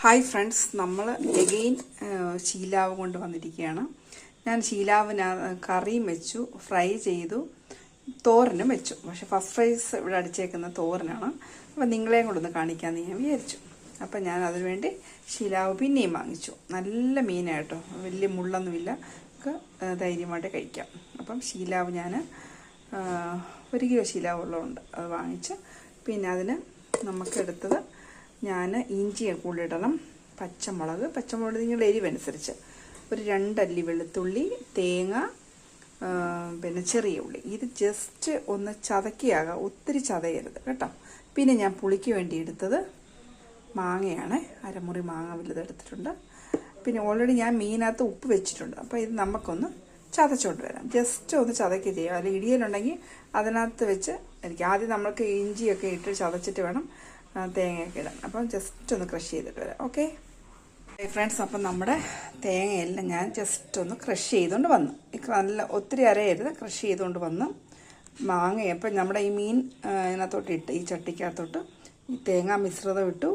Hi friends, നമ്മൾ again ശീലാവ് കൊണ്ട് വന്നിരിക്കുകയാണ്. ഞാൻ ശീലാവിന് കറിയും വെച്ചു, ഫ്രൈ ചെയ്തു, തോരനും വെച്ചു. പക്ഷെ ഫസ്റ്റ് ഫ്രൈസ് ഇവിടെ അടിച്ചേക്കുന്ന തോരനാണ്. അപ്പം നിങ്ങളെയും കൂടെ ഒന്ന് കാണിക്കാമെന്ന് ഞാൻ വിചാരിച്ചു. അപ്പം ഞാൻ അതിനുവേണ്ടി ശീലാവ് പിന്നെയും വാങ്ങിച്ചു. നല്ല മീനായിട്ടോ, വലിയ മുള്ളൊന്നുമില്ല, ഒക്കെ ധൈര്യമായിട്ട് കഴിക്കാം. അപ്പം ശീലാവ് ഞാൻ 1 കിലോ ശീലാവ് ഉള്ളതുകൊണ്ട് അത് വാങ്ങിച്ച്, പിന്നെ അതിന് നമുക്കെടുത്തത് ഞാൻ ഇഞ്ചി കൂടുതലിടണം, പച്ചമുളക് നിങ്ങളുടെ എരിവനുസരിച്ച്, ഒരു 2 അല്ലി വെളുത്തുള്ളി, തേങ്ങ, പിന്നെ ചെറിയ ഉള്ളി. ഇത് ജസ്റ്റ് ഒന്ന് ചതക്കിയാകാം, ഒത്തിരി ചതയരുത് കേട്ടോ. പിന്നെ ഞാൻ പുളിക്ക് വേണ്ടി എടുത്തത് മാങ്ങയാണ്, 1/2 മുറി മാങ്ങ വലുതെടുത്തിട്ടുണ്ട്. പിന്നെ ഓൾറെഡി ഞാൻ മീനകത്ത് ഉപ്പ് വെച്ചിട്ടുണ്ട്. അപ്പോൾ ഇത് നമുക്കൊന്ന് ചതച്ചോണ്ട് വരാം. ജസ്റ്റ് ഒന്ന് ചതക്കി ചെയ്യാം. അല്ലെങ്കിൽ ഇടിയലുണ്ടെങ്കിൽ അതിനകത്ത് വെച്ച് ആദ്യം നമ്മൾക്ക് ഇഞ്ചിയൊക്കെ ഇട്ട് ചതച്ചിട്ട് വേണം തേങ്ങയൊക്കെ ഇടാൻ. അപ്പം ജസ്റ്റ് ഒന്ന് ക്രഷ് ചെയ്തിട്ട് വരാം. ഓക്കെ ഫ്രണ്ട്സ്, അപ്പം നമ്മുടെ തേങ്ങയെല്ലാം ഞാൻ ജസ്റ്റ് ഒന്ന് ക്രഷ് ചെയ്തുകൊണ്ട് വന്നു. നല്ല ഒത്തിരി അരയരുത്, ക്രഷ് ചെയ്തുകൊണ്ട് വന്നു. മാങ്ങയപ്പം നമ്മുടെ ഈ മീൻ ഇതിനകത്തോട്ട് ഇട്ട്, ഈ ചട്ടിക്കകത്തോട്ട് ഈ തേങ്ങ മിശ്രിതം ഇട്ടു,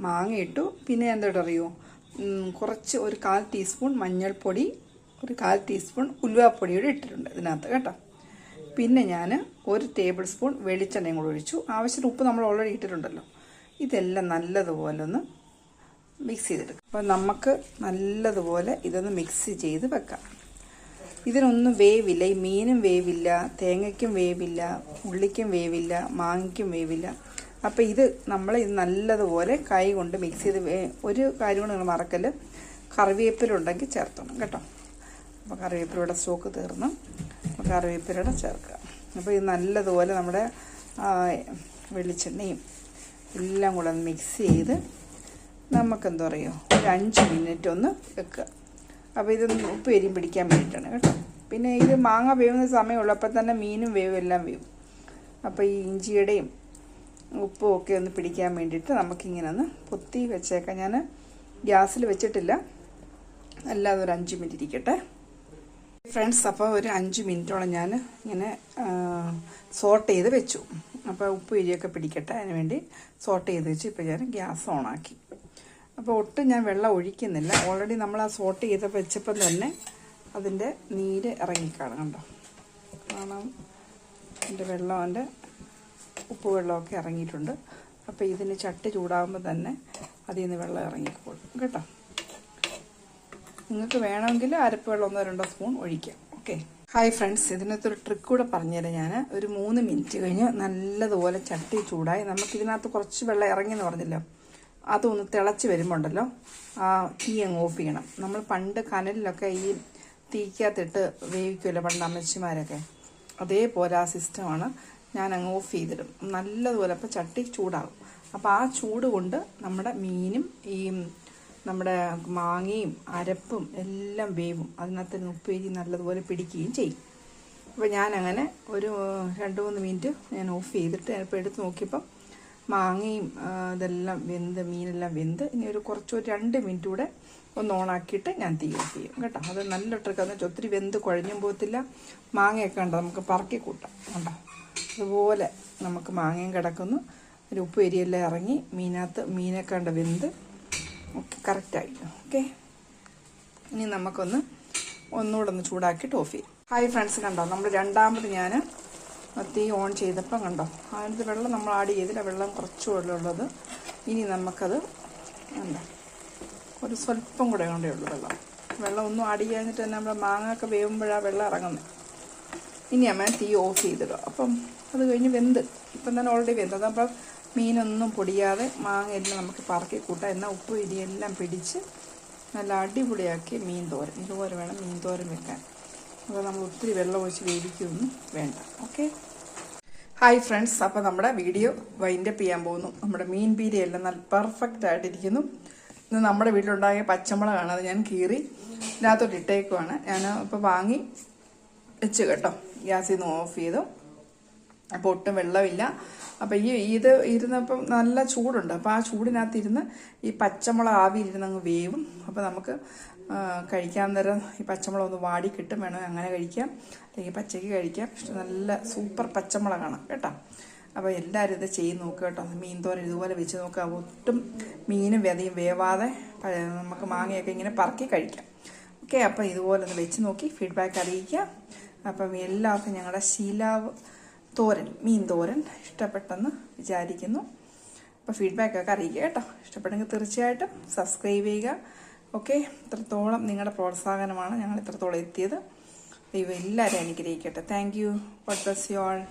മാങ്ങ ഇട്ടു. പിന്നെ എന്തോട്ടറിയോ, കുറച്ച് ഒരു 1/4 ടീസ്പൂൺ മഞ്ഞൾപ്പൊടി, ഒരു 1/4 ടീസ്പൂൺ ഉലുവാപ്പൊടിയോടെ ഇട്ടിട്ടുണ്ട് ഇതിനകത്ത് കേട്ടോ. പിന്നെ ഞാൻ 1 ടേബിൾ സ്പൂൺ വെളിച്ചെണ്ണയും കൂടെ ഒഴിച്ചു. ആവശ്യത്തിന് ഉപ്പ് നമ്മൾ ഓൾറെഡി ഇട്ടിട്ടുണ്ടല്ലോ. ഇതെല്ലാം നല്ലതുപോലെ ഒന്ന് മിക്സ് ചെയ്തെടുക്കാം. അപ്പം നമുക്ക് നല്ലതുപോലെ ഇതൊന്ന് മിക്സ് ചെയ്ത് വെക്കാം. ഇതിനൊന്നും വേവില്ല, ഈ മീനും വേവില്ല, തേങ്ങയ്ക്കും വേവില്ല, ഉള്ളിക്കും വേവില്ല, മാങ്ങയ്ക്കും വേവില്ല. അപ്പം ഇത് നല്ലതുപോലെ കൈ കൊണ്ട് മിക്സ് ചെയ്ത് ഒരു കാര്യം കൊണ്ട് നിങ്ങൾ മറക്കല്, കറിവേപ്പിലുണ്ടെങ്കിൽ ചേർത്തണം കേട്ടോ. അപ്പോൾ കറിവേപ്പിലയുടെ സ്റ്റോക്ക് തീർന്നു, കറിവേപ്പിലയുടെ ചേർക്കുക. അപ്പോൾ ഇത് നല്ലതുപോലെ നമ്മുടെ വെളിച്ചെണ്ണയും എല്ലാം കൂടെ മിക്സ് ചെയ്ത് നമുക്കെന്താ പറയുക, ഒരു 5 മിനിറ്റ് ഒന്ന് വെക്കുക. അപ്പോൾ ഇത് ഉപ്പ് എരിയും പിടിക്കാൻ വേണ്ടിയിട്ടാണ് കേട്ടോ. പിന്നെ ഇത് മാങ്ങ വേവുന്ന സമയമുള്ളൂ, അപ്പം തന്നെ മീനും വേവും, എല്ലാം വേവും. അപ്പോൾ ഈ ഇഞ്ചിയുടെയും ഉപ്പും ഒക്കെ ഒന്ന് പിടിക്കാൻ വേണ്ടിയിട്ട് നമുക്കിങ്ങനെ ഒന്ന് പൊത്തി വെച്ചേക്കാം. ഞാൻ ഗ്യാസിൽ വെച്ചിട്ടില്ല, അല്ലാതെ ഒരു 5 മിനിറ്റ് ഇരിക്കട്ടെ ഫ്രണ്ട്സ്. അപ്പോൾ ഒരു 5 മിനിറ്റോളം ഞാൻ ഇങ്ങനെ സോട്ട് ചെയ്ത് വെച്ചു. അപ്പോൾ ഉപ്പ് എരിയൊക്കെ പിടിക്കട്ടെ, അതിന് വേണ്ടി സോട്ട് ചെയ്ത് വെച്ച് ഇപ്പോൾ ഞാൻ ഗ്യാസ് ഓണാക്കി. അപ്പോൾ ഒട്ടും ഞാൻ വെള്ളം ഒഴിക്കുന്നില്ല. ഓൾറെഡി നമ്മൾ ആ സോട്ട് ചെയ്ത് വെച്ചപ്പം തന്നെ അതിൻ്റെ നീര് ഇറങ്ങിക്കാണും കണ്ടോ. കാരണം എൻ്റെ വെള്ളം, ഉപ്പ് വെള്ളമൊക്കെ ഇറങ്ങിയിട്ടുണ്ട്. അപ്പോൾ ഇതിന് ചട്ടി ചൂടാകുമ്പോൾ തന്നെ അതിൽ നിന്ന് വെള്ളം ഇറങ്ങിക്കോളും കേട്ടോ. നിങ്ങൾക്ക് വേണമെങ്കിൽ അരപ്പ് വെള്ളം 1-2 സ്പൂൺ ഒഴിക്കാം. ഓക്കെ ഹായ് ഫ്രണ്ട്സ്, ഇതിനകത്തൊരു ട്രിക്ക് കൂടെ പറഞ്ഞുതരാം ഞാൻ. ഒരു 3 മിനിറ്റ് കഴിഞ്ഞ് നല്ലതുപോലെ ചട്ടി ചൂടായി, നമുക്കിതിനകത്ത് കുറച്ച് വെള്ളം ഇറങ്ങിയെന്ന് പറഞ്ഞല്ലോ, അതൊന്ന് തിളച്ച് വരുമ്പോണ്ടല്ലോ ആ തീ അങ്ങ് ഓഫ് ചെയ്യണം. നമ്മൾ പണ്ട് കനലിലൊക്കെ ഈ തീക്കകത്തിട്ട് വേവിക്കുമല്ലോ പണ്ട് അമ്മച്ചിമാരൊക്കെ, അതേപോലെ ആ സിസ്റ്റമാണ്. ഞാൻ അങ്ങ് ഓഫ് ചെയ്തിടും നല്ലതുപോലെ. അപ്പോൾ ചട്ടി ചൂടാകും. അപ്പോൾ ആ ചൂട് കൊണ്ട് നമ്മുടെ മീനും ഈ നമ്മുടെ മാങ്ങയും അരപ്പും എല്ലാം വേവും, അതിനകത്ത് ഉപ്പേരി നല്ലതുപോലെ പിടിക്കുകയും ചെയ്യും. അപ്പോൾ ഞാനങ്ങനെ ഒരു 2-3 മിനിറ്റ് ഞാൻ ഓഫ് ചെയ്തിട്ട് ഇപ്പോൾ എടുത്ത് നോക്കിയപ്പം മാങ്ങയും ഇതെല്ലാം വെന്ത്, മീനെല്ലാം വെന്ത്. ഇനി ഒരു 2 മിനിറ്റ് കൂടെ ഒന്ന് ഓണാക്കിയിട്ട് ഞാൻ തീ ഓഫ് ചെയ്യും കേട്ടോ. അത് നല്ല ട്രിക്കാന്ന് വെച്ചാൽ ഒത്തിരി വെന്ത് കുഴഞ്ഞും പോകത്തില്ല. മാങ്ങയൊക്കെ ഉണ്ടോ നമുക്ക് പറക്കി കൂട്ടാം കണ്ടോ. അതുപോലെ നമുക്ക് മാങ്ങയും കിടക്കുന്നു, ഒരു ഉപ്പ് എരിയെല്ലാം ഇറങ്ങി, മീനൊക്കെ ഉണ്ട് വെന്ത് ഓക്കെ കറക്റ്റായി. ഓക്കെ ഇനി നമുക്കൊന്ന് ഒന്നുകൂടെ ഒന്ന് ചൂടാക്കിയിട്ട് ഓഫ് ചെയ്യും. ഹായ് ഫ്രണ്ട്സ്, കണ്ടോ നമ്മൾ രണ്ടാമത് ഞാൻ തീ ഓൺ ചെയ്തപ്പം കണ്ടോ, അതിനകത്ത് വെള്ളം നമ്മൾ ആഡ് ചെയ്തില്ല, വെള്ളം കുറച്ച് വെള്ളമുള്ളത്. ഇനി നമുക്കത് കണ്ടോ ഒരു സ്വല്പം കൂടെ കൊണ്ടേ ഉള്ളൂ വെള്ളം ഒന്നും ആഡ് ചെയ്യാഞ്ഞിട്ട് തന്നെ നമ്മുടെ മാങ്ങയൊക്കെ വേവുമ്പോഴാണ് വെള്ളം ഇറങ്ങുന്നത്. ഇനി അമ്മ തീ ഓഫ് ചെയ്തിടുക. അപ്പം അത് കഴിഞ്ഞ് വെന്ത്, ഇപ്പം തന്നെ ഓൾറെഡി വെന്തത്. അപ്പം മീനൊന്നും പൊടിയാതെ മാങ്ങയെല്ലാം നമുക്ക് പറക്കി കൂട്ടാം. എന്നാൽ ഉപ്പ് ഇടിയെല്ലാം പിടിച്ച് നല്ല അടിപൊളിയാക്കി മീൻ തോരൻ, ഇതുപോലെ വേണം മീൻ തോരൻ വെക്കാൻ. അപ്പോൾ നമ്മൾ ഒത്തിരി വെള്ളം ഒഴിച്ച് വേവിക്കൊന്നും വേണ്ട. ഓക്കെ ഹായ് ഫ്രണ്ട്സ്, അപ്പോൾ നമ്മുടെ വീഡിയോ വൈൻഡപ്പ് ചെയ്യാൻ പോകുന്നു. നമ്മുടെ മീൻ പീരയെല്ലാം നല്ല പെർഫെക്റ്റ് ആയിട്ടിരിക്കുന്നു. ഇന്ന് നമ്മുടെ വീട്ടിലുണ്ടായ പച്ചമുളകാണ്, അത് ഞാൻ കീറി ഇതിനകത്തോട്ട് ഇട്ടേക്കുവാണ്. ഞാൻ ഇപ്പോൾ വാങ്ങി വെച്ച് കേട്ടോ, ഗ്യാസിൽ നിന്ന് ഓഫ് ചെയ്തു. അപ്പോൾ ഒട്ടും വെള്ളമില്ല. അപ്പോൾ ഇത് ഇരുന്നപ്പം നല്ല ചൂടുണ്ട്. അപ്പോൾ ആ ചൂടിനകത്തിരുന്ന് ഈ പച്ചമുളക് ആവിയിരുന്ന് അങ്ങ് വേവും. അപ്പോൾ നമുക്ക് കഴിക്കാൻ നേരം ഈ പച്ചമുളക് ഒന്ന് വാടി കിട്ടും, വേണം അങ്ങനെ കഴിക്കാം, അല്ലെങ്കിൽ പച്ചയ്ക്ക് കഴിക്കാം. പക്ഷെ നല്ല സൂപ്പർ പച്ചമുളകാണ് കേട്ടോ. അപ്പോൾ എല്ലാവരും ഇത് ചെയ്ത് നോക്കുക കേട്ടോ. മീൻ തോരൻ ഇതുപോലെ വെച്ച് നോക്കുക. ഒട്ടും മീനും അധികം വേവാതെ നമുക്ക് മാങ്ങയൊക്കെ ഇങ്ങനെ പറക്കി കഴിക്കാം. ഓക്കെ, അപ്പോൾ ഇതുപോലെ ഒന്ന് വെച്ച് നോക്കി ഫീഡ്ബാക്ക് അറിയിക്കുക. അപ്പം എല്ലാവർക്കും ഞങ്ങളുടെ ശീലാവ് തോരൻ, മീൻ തോരൻ ഇഷ്ടപ്പെട്ടെന്ന് വിചാരിക്കുന്നു. അപ്പോൾ ഫീഡ്ബാക്കൊക്കെ അറിയിക്കുക കേട്ടോ. ഇഷ്ടപ്പെട്ടെങ്കിൽ തീർച്ചയായിട്ടും സബ്സ്ക്രൈബ് ചെയ്യുക. ഓക്കെ, ഇത്രത്തോളം നിങ്ങളുടെ പ്രോത്സാഹനമാണ് ഞങ്ങൾ ഇത്രത്തോളം എത്തിയത്. ദൈവം എല്ലാവരും അനുഗ്രഹിക്കട്ടെ. Thank you. God bless you all.